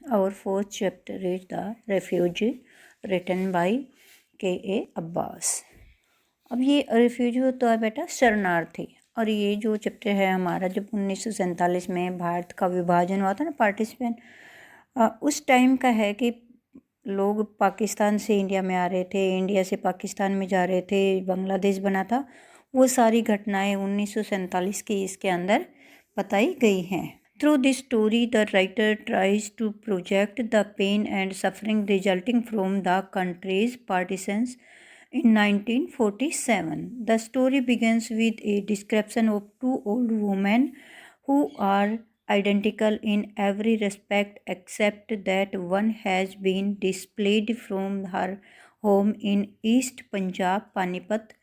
Our fourth chapter is The Refugee, written by K.A. Abbas. अब ये refugee होता है बेटा शरणार्थी। और ये जो चैप्टर है हमारा, जब 1947 में भारत का विभाजन हुआ था ना, पार्टिसिपेंट, उस टाइम का है कि लोग पाकिस्तान से इंडिया में आ रहे थे, इंडिया से पाकिस्तान में जा रहे थे, बांग्लादेश बना था। वो सारी घटनाएं 1947 की इसके अंदर बताई गई हैं। Through this story, the writer tries to project the pain and suffering resulting from the country's partitions in 1947. The story begins with a description of two old women who are identical in every respect except that one has been displaced from her home in East Punjab, Panipat,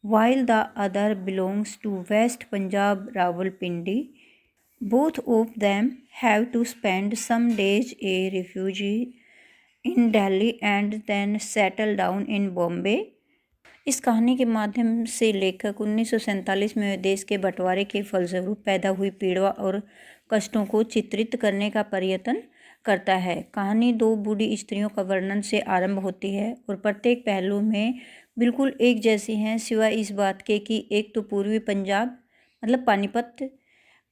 while the other belongs to West Punjab, Rawalpindi. Both of them have to spend some days a refugee in Delhi and then settle down in Bombay. इस कहानी के माध्यम से लेखक 1947 में देश के बंटवारे के फलस्वरूप पैदा हुई पीड़ा और कष्टों को चित्रित करने का प्रयत्न करता है। कहानी दो बूढ़ी स्त्रियों का वर्णन से आरंभ होती है और प्रत्येक पहलू में बिल्कुल एक जैसी हैं, सिवाय इस बात के कि एक तो पूर्वी पंजाब मतलब पानीपत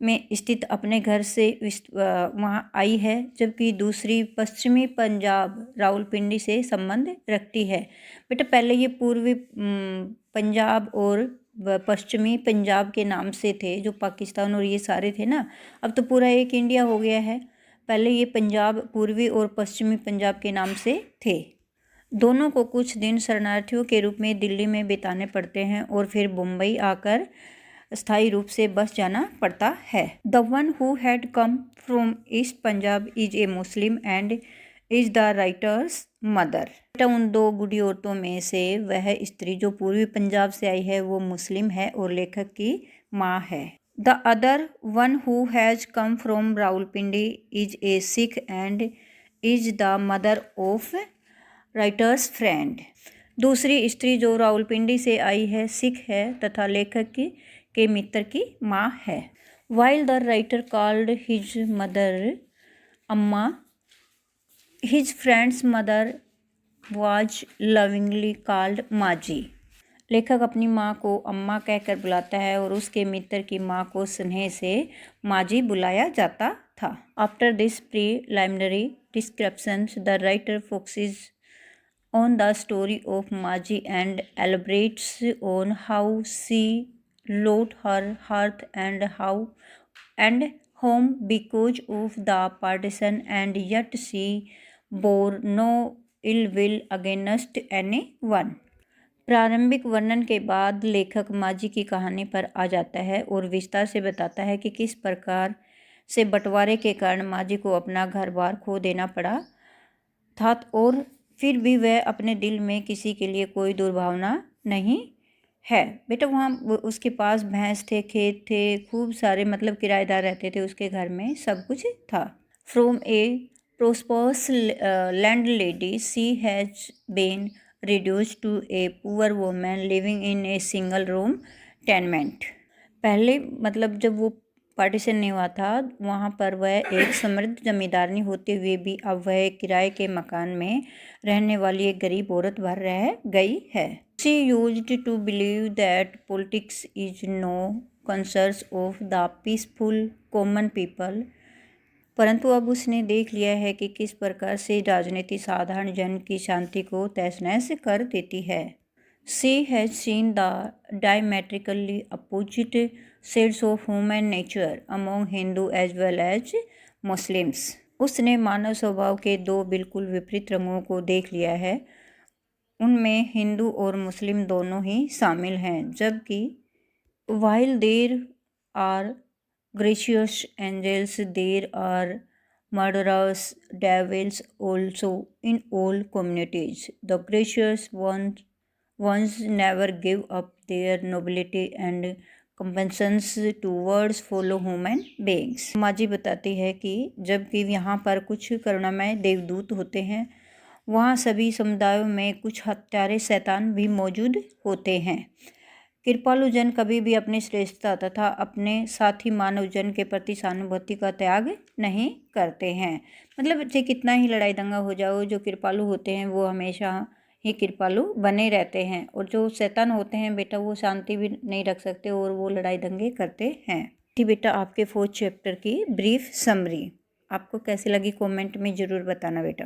में स्थित अपने घर से वहाँ आई है, जबकि दूसरी पश्चिमी पंजाब रावलपिंडी से संबंध रखती है। बेटा पहले ये पूर्वी पंजाब और पश्चिमी पंजाब के नाम से थे, जो पाकिस्तान और ये सारे थे ना, अब तो पूरा एक इंडिया हो गया है। पहले ये पंजाब पूर्वी और पश्चिमी पंजाब के नाम से थे। दोनों को कुछ दिन शरणार्थियों के रूप में दिल्ली में बिताने पड़ते हैं और फिर मुंबई आकर स्थायी रूप से बस जाना पड़ता है। The one who had come from east Punjab is a Muslim and is the writers mother. उन दो बूढ़ी औरतों में से वह स्त्री जो पूर्वी पंजाब से आई है वो मुस्लिम है और लेखक की माँ है। The other one who has come from Rawalpindi is a Sikh and is the mother of writers friend. दूसरी स्त्री जो रावलपिंडी से आई है सिख है तथा लेखक के मित्र की माँ है। While the writer called his mother Amma, his friend's mother was lovingly called Maji. लेखक अपनी माँ को अम्मा कहकर बुलाता है और उसके मित्र की माँ को स्नेह से माजी बुलाया जाता था। After this preliminary descriptions, the writer focuses on the story of Maji and elaborates on how she lost her hearth and home because of the partition, and yet she bore no ill will against anyone. प्रारंभिक वर्णन के बाद लेखक माजी की कहानी पर आ जाता है और विस्तार से बताता है कि किस प्रकार से बंटवारे के कारण माजी को अपना घर बार खो देना पड़ा था और फिर भी वह अपने दिल में किसी के लिए कोई दुर्भावना नहीं है। बेटा वहाँ उसके पास भैंस थे, खेत थे, खूब सारे मतलब किराएदार रहते थे उसके घर में, सब कुछ था। From A prosperous landlady, she has been reduced to a poor woman living in a single room tenement. पहले मतलब जब वो पार्टीशन नहीं हुआ था वहाँ पर वह एक समृद्ध जमींदारनी होते हुए भी अब वह किराए के मकान में रहने वाली एक गरीब औरत भर रह गई है। She used to believe that politics is no concern of the peaceful common people. परंतु अब उसने देख लिया है कि किस प्रकार से राजनीति साधारण जन की शांति को तहस-नहस कर देती है। She has seen the diametrically opposite shades of human nature among Hindu as well as Muslims. उसने मानव स्वभाव के दो बिल्कुल विपरीत रंगों को देख लिया है, उनमें हिंदू और मुस्लिम दोनों ही शामिल हैं, जबकि while there are gracious angels, there are murderous devils also in all communities. The gracious ones never give up their nobility and compassions towards fellow human beings. माजी बताती है कि जबकि यहाँ पर कुछ करुणामय देवदूत होते हैं, वहाँ सभी समुदायों में कुछ हत्यारे शैतान भी मौजूद होते हैं। कृपालु जन कभी भी अपनी श्रेष्ठता तथा अपने साथी मानव जन के प्रति सहानुभूति का त्याग नहीं करते हैं। मतलब चाहे कितना ही लड़ाई दंगा हो जाओ, जो कृपालु होते हैं वो हमेशा ही कृपालु बने रहते हैं, और जो शैतान होते हैं बेटा वो शांति भी नहीं रख सकते और वो लड़ाई दंगे करते हैं। थी बेटा आपके 4th चैप्टर की ब्रीफ समरी। आपको कैसी लगी कमेंट में ज़रूर बताना बेटा।